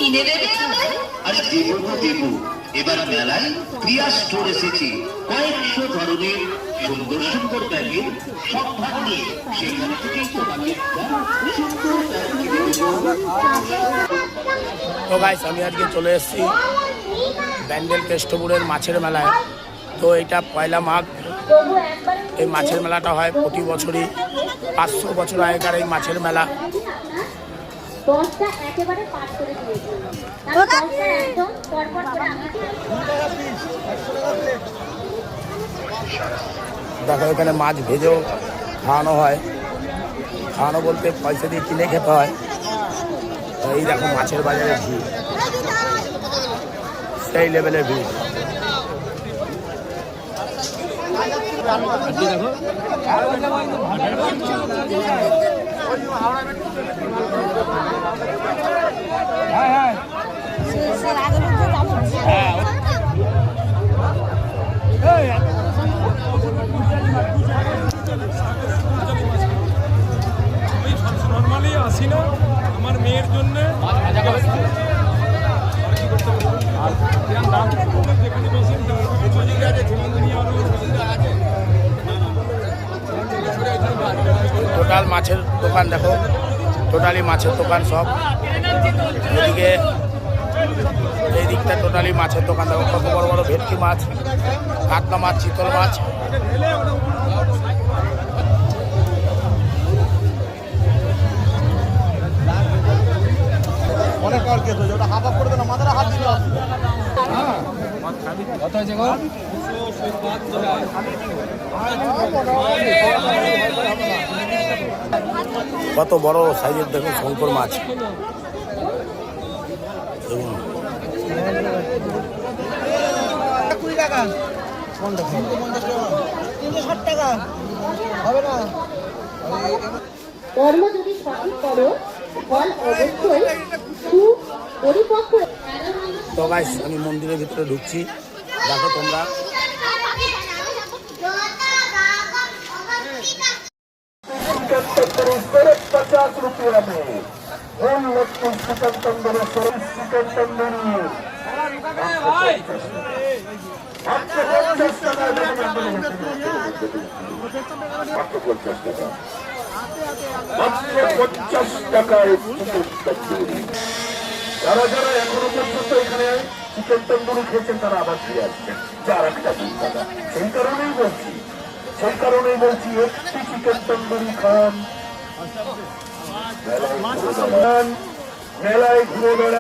কিনে দেবে আমায়? আরে দেবো তো দেবো। এবার মেলায় ক্রিয়া স্টোর এসেছে কয়েকশো ধরনের সুন্দর সুন্দর ব্যাগের সম্ভার নিয়ে। সেখান থেকেই তোমাকে একটা সুন্দর ব্যাগ কিনে দেবো। তো গাইস, আমি আজকে চলে এসেছি ব্যান্ডেল কেষ্টপুরের মাছের মেলায়। তো এটা পয়লা মাঘ। এই মাছের মেলাটা হয় প্রতি বছরই। 500 বছর আগেকার এই মাছের মেলা। দেখো, এখানে মাছ ভেজেও খাওয়ানো হয়। খাওয়ানো বলতে পয়সা দিয়ে কিনে খেতে হয়। তো এই দেখো মাছের বাজারে ভিড়, সেই লেভেলের ভিড়। নর্মালি আসি না আমার মেয়ের জন্য। টোটাল মাছের দোকান দেখো, টোটালি মাছের দোকান সব। এদিকে এই দিকটা টোটালি মাছের দোকান দেখো, কত বড় বড় ভেটকি মাছ, কাতলা মাছ, চিতল মাছ। অনেক আর খেতে ওটা হাফ হাফ করে দেন, মাথাটা হাত দিল। কত বড় সাইজের দেখুন শঙ্কর মাছ। কর্ম যদি সঠিক করো, ফল অবশ্যই সুপরিপক্ক। তো গাইস, আমি মন্দিরের ভিতরে ঢুকছি। দেখো তোমরা, যারা যারা এখনো পর্যন্ত এখানে চিকেন তন্দুরি খেয়েছেন তারা আবার ফিরে আসছেন। যার একটা টাকা, সেই কারণেই বলছি একটি চিকেন তন্দুরি খান, মেলায় ঘুরে বেড়ান, মেলায় ঘুরে বেড়ান।